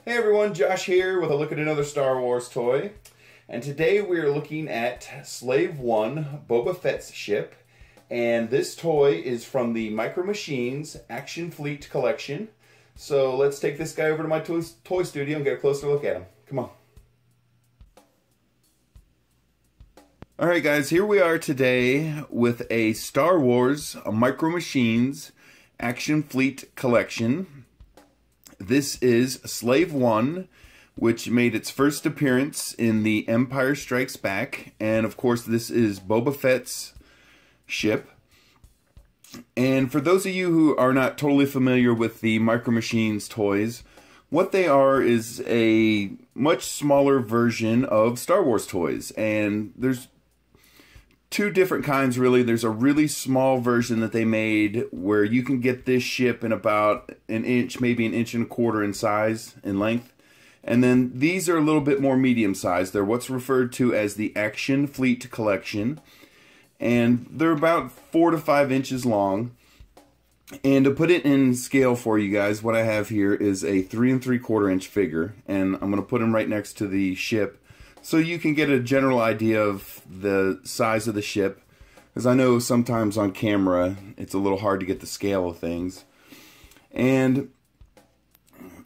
Hey everyone, Josh here with a look at another Star Wars toy. And today we are looking at Slave One, Boba Fett's ship. And this toy is from the Micro Machines Action Fleet collection. So let's take this guy over to my toy studio and get a closer look at him. Come on. Alright guys, here we are today with a Star Wars Micro Machines Action Fleet collection. This is Slave One, which made its first appearance in The Empire Strikes Back. And of course, this is Boba Fett's ship. And for those of you who are not totally familiar with the Micro Machines toys, what they are is a much smaller version of Star Wars toys. And there's two different kinds, really. There's a really small version that they made where you can get this ship in about an inch, maybe an inch and a quarter in size, in length. And then these are a little bit more medium sized. They're what's referred to as the Action Fleet collection. And they're about 4 to 5 inches long. And to put it in scale for you guys, what I have here is a 3 3/4 inch figure. And I'm going to put them right next to the ship, so you can get a general idea of the size of the ship. Because I know sometimes on camera it's a little hard to get the scale of things. And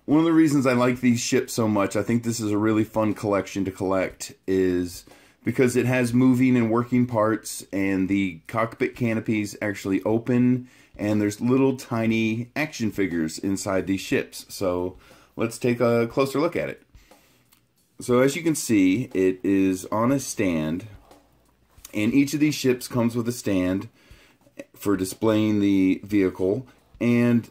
one of the reasons I like these ships so much, I think this is a really fun collection to collect, is because it has moving and working parts, and the cockpit canopies actually open, and there's little tiny action figures inside these ships. So let's take a closer look at it. So as you can see, it is on a stand, and each of these ships comes with a stand for displaying the vehicle, and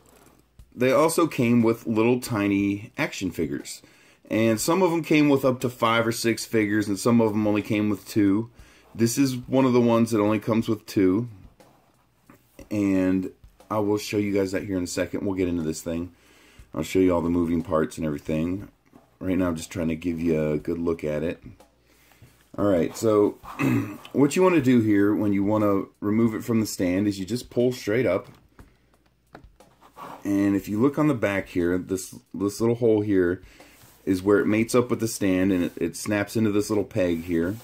they also came with little tiny action figures. And some of them came with up to 5 or 6 figures, and some of them only came with 2. This is one of the ones that only comes with 2, and I will show you guys that here in a second. We'll get into this thing. I'll show you all the moving parts and everything. Right now I'm just trying to give you a good look at it. Alright, so what you want to do here when you want to remove it from the stand is you just pull straight up. And if you look on the back here, this little hole here is where it mates up with the stand, and it snaps into this little peg here.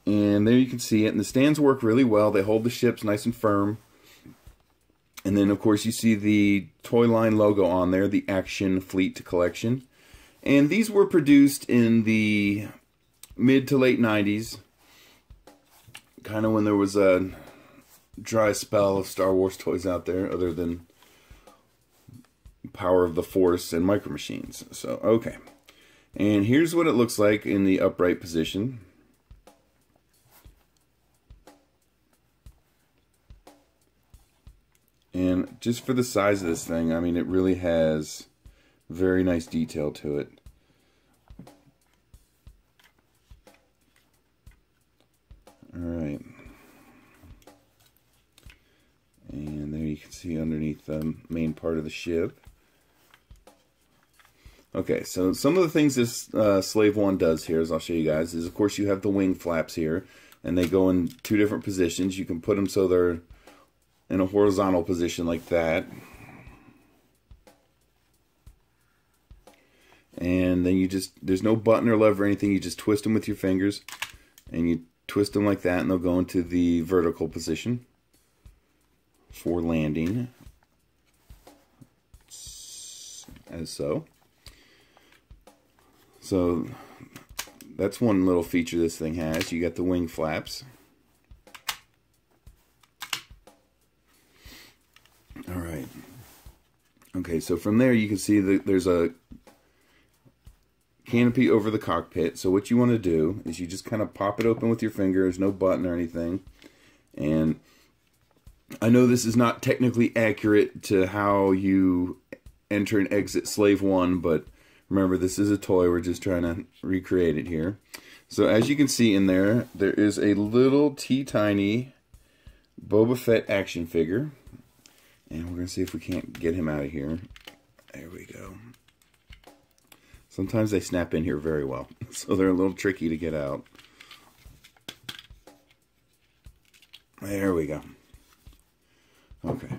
And there you can see it, and the stands work really well. They hold the ships nice and firm. And then, of course, you see the toy line logo on there, the Action Fleet collection. And these were produced in the mid to late 90s, kind of when there was a dry spell of Star Wars toys out there, other than Power of the Force and Micro Machines. So, okay. And here's what it looks like in the upright position. And just for the size of this thing, I mean, it really has very nice detail to it. Alright. And there you can see underneath the main part of the ship. Okay, so some of the things this Slave One does here, as I'll show you guys, is of course you have the wing flaps here. And they go in 2 different positions. You can put them so they're in a horizontal position like that. And then you just, there's no button or lever or anything, you just twist them with your fingers. And you twist them like that, and they'll go into the vertical position for landing. As so. So that's one little feature this thing has. You got the wing flaps. Alright. Okay, so from there you can see that there's a canopy over the cockpit. So what you want to do is you just kind of pop it open with your finger. There's no button or anything. And I know this is not technically accurate to how you enter and exit Slave One, but remember, this is a toy. We're just trying to recreate it here. So as you can see in there, there is a little teeny Boba Fett action figure. And we're going to see if we can't get him out of here. There we go. Sometimes they snap in here very well. So they're a little tricky to get out. There we go. Okay.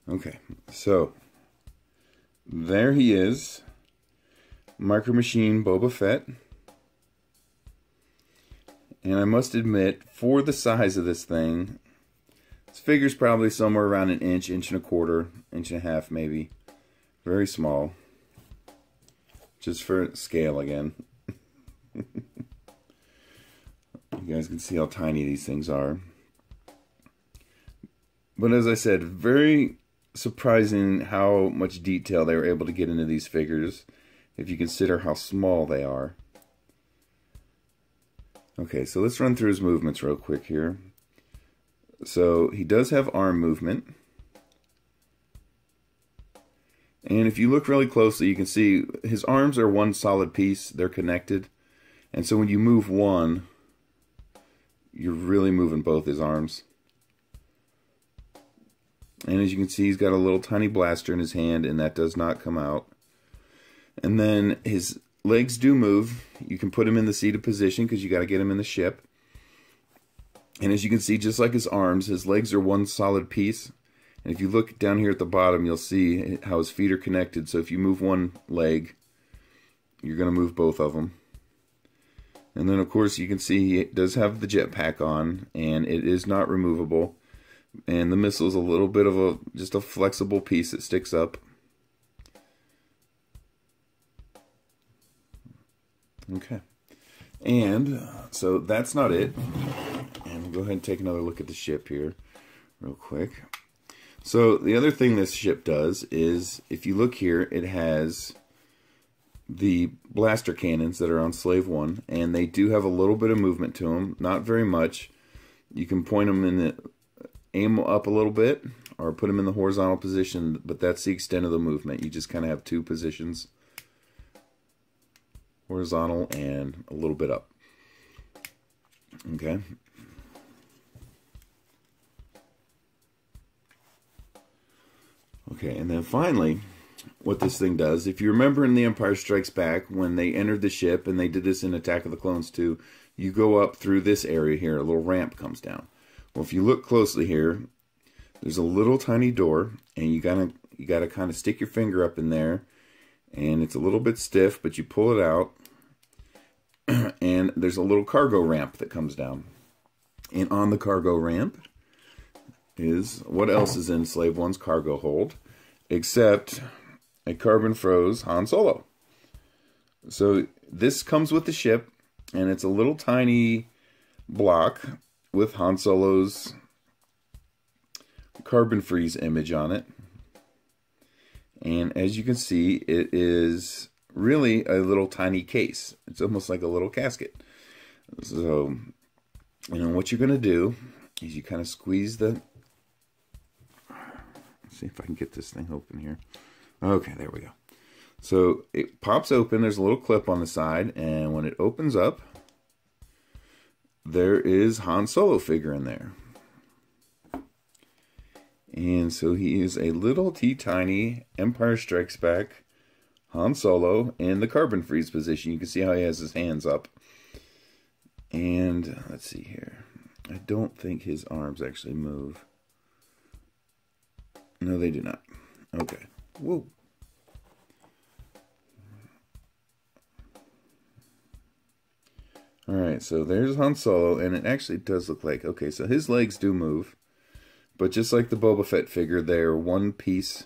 Okay, so there he is, Micro Machine Boba Fett. And I must admit, for the size of this thing, this figure's probably somewhere around an inch, inch and a quarter, inch and a half maybe. Very small. Just for scale again. You guys can see how tiny these things are. But as I said, very surprising how much detail they were able to get into these figures, if you consider how small they are. Okay, so let's run through his movements real quick here. So he does have arm movement. And if you look really closely, you can see his arms are one solid piece. They're connected. And so when you move one, you're really moving both his arms. And as you can see, he's got a little tiny blaster in his hand, and that does not come out. And then his legs do move. You can put him in the seated position because you got to get him in the ship. And as you can see, just like his arms, his legs are one solid piece. And if you look down here at the bottom, you'll see how his feet are connected. So if you move one leg, you're going to move both of them. And then, of course, you can see he does have the jetpack on, and it is not removable. And the missile is a little bit of just a flexible piece that sticks up. Okay. And so that's not it. And we'll go ahead and take another look at the ship here real quick. So the other thing this ship does is, if you look here, it has the blaster cannons that are on Slave 1, and they do have a little bit of movement to them, not very much. You can point them in the, aim up a little bit, or put them in the horizontal position, but that's the extent of the movement. You just kind of have two positions, horizontal and a little bit up. Okay. Okay, and then finally, what this thing does, if you remember in The Empire Strikes Back, when they entered the ship, and they did this in Attack of the Clones too, you go up through this area here, a little ramp comes down. Well, if you look closely here, there's a little tiny door, and you gotta kind of stick your finger up in there, and it's a little bit stiff, but you pull it out, and there's a little cargo ramp that comes down. And on the cargo ramp is what else is in Slave 1's cargo hold, except a carbon froze Han Solo. So this comes with the ship, and it's a little tiny block with Han Solo's carbon freeze image on it. And as you can see, it is really a little tiny case. It's almost like a little casket. So, you know, what you're going to do is you kind of squeeze the... Let's see if I can get this thing open here. Okay, there we go. So it pops open. There's a little clip on the side, and when it opens up, there is Han Solo figure in there. And so he is a little teeny Empire Strikes Back Han Solo in the carbon freeze position. You can see how he has his hands up. And let's see here. I don't think his arms actually move. No, they do not. Okay. Whoa. Alright, so there's Han Solo, and it actually does look like... Okay, so his legs do move. But just like the Boba Fett figure, they're one piece.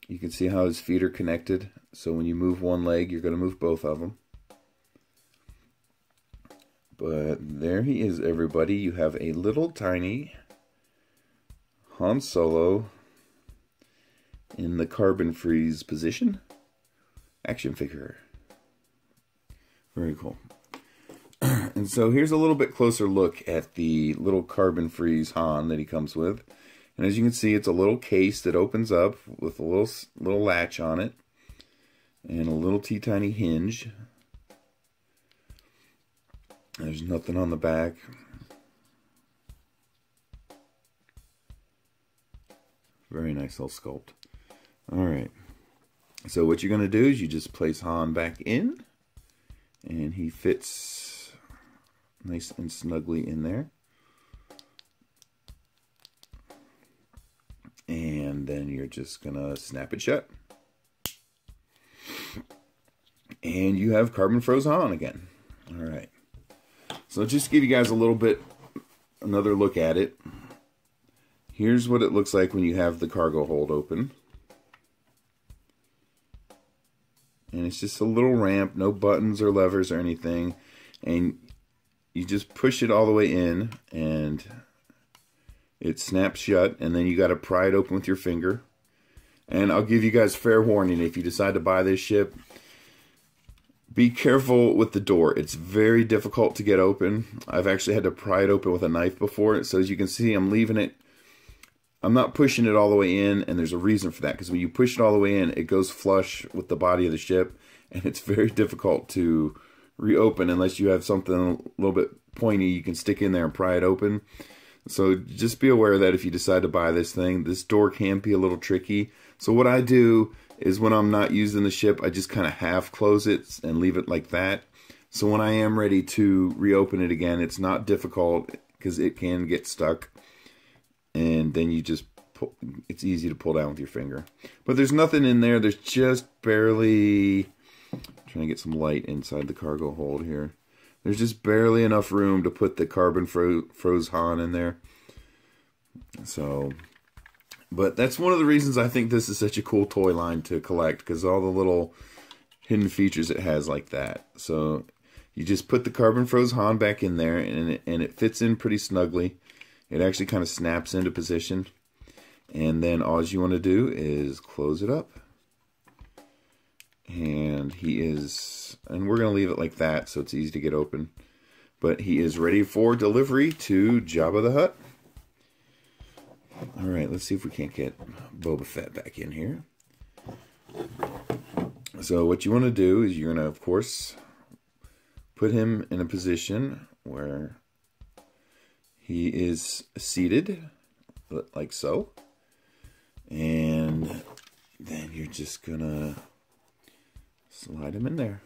You can see how his feet are connected. So when you move one leg, you're going to move both of them. But there he is, everybody. You have a little tiny Han Solo in the carbon freeze position action figure. Very cool. And so here's a little bit closer look at the little carbon freeze Han that he comes with. And as you can see, it's a little case that opens up with a little latch on it and a little tiny hinge. There's nothing on the back. Very nice little sculpt. Alright. So what you're going to do is you just place Han back in. And he fits nice and snugly in there. And and then you're just gonna snap it shut. And you have Carbon Froze Han again. All right. So just to give you guys a little bit, another look at it. Here's what it looks like when you have the cargo hold open. And it's just a little ramp, no buttons or levers or anything. And you just push it all the way in and it snaps shut, and then you got to pry it open with your finger. And I'll give you guys fair warning, if you decide to buy this ship, be careful with the door. It's very difficult to get open. I've actually had to pry it open with a knife before. So as you can see, I'm leaving it. I'm not pushing it all the way in, and there's a reason for that. Because when you push it all the way in, it goes flush with the body of the ship. And it's very difficult to reopen unless you have something a little bit pointy you can stick in there and pry it open. So just be aware that if you decide to buy this thing, this door can be a little tricky. So what I do is when I'm not using the ship, I just kind of half close it and leave it like that. So when I am ready to reopen it again, it's not difficult because it can get stuck. And then you just pull, it's easy to pull down with your finger. But there's nothing in there. There's just barely, I'm trying to get some light inside the cargo hold here. There's just barely enough room to put the Carbon Froze Han in there. So, but that's one of the reasons I think this is such a cool toy line to collect, because all the little hidden features it has like that. So you just put the Carbon Froze Han back in there, and it fits in pretty snugly. It actually kind of snaps into position. And then all you want to do is close it up. And and we're going to leave it like that so it's easy to get open. But he is ready for delivery to Jabba the Hutt. Alright, let's see if we can't get Boba Fett back in here. So what you want to do is you're going to, of course, put him in a position where he is seated, like so. And then you're just going to slide him in there.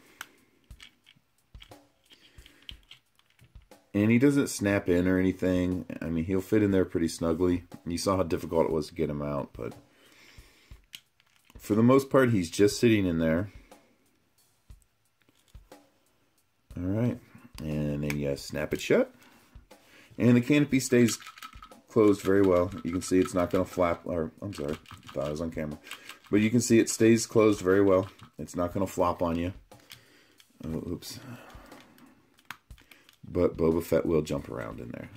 And he doesn't snap in or anything. I mean, he'll fit in there pretty snugly. You saw how difficult it was to get him out, but for the most part, he's just sitting in there. Alright. And then you snap it shut. And the canopy stays closed very well. You can see it's not going to flap, or I'm sorry, I thought I was on camera. But you can see it stays closed very well. It's not going to flop on you. Oh, oops. But Boba Fett will jump around in there.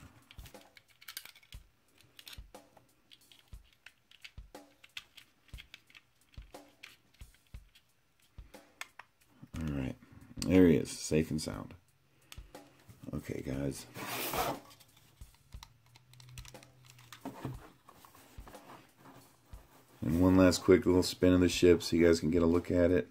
Alright. There he is, safe and sound. Okay, guys. And one last quick little spin of the ship so you guys can get a look at it.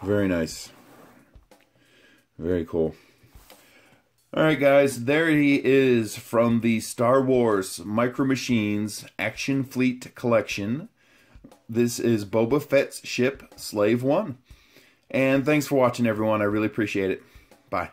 Very nice. Very cool. Alright guys, there he is from the Star Wars Micro Machines Action Fleet Collection. This is Boba Fett's ship, Slave One. And thanks for watching, everyone. I really appreciate it. Bye.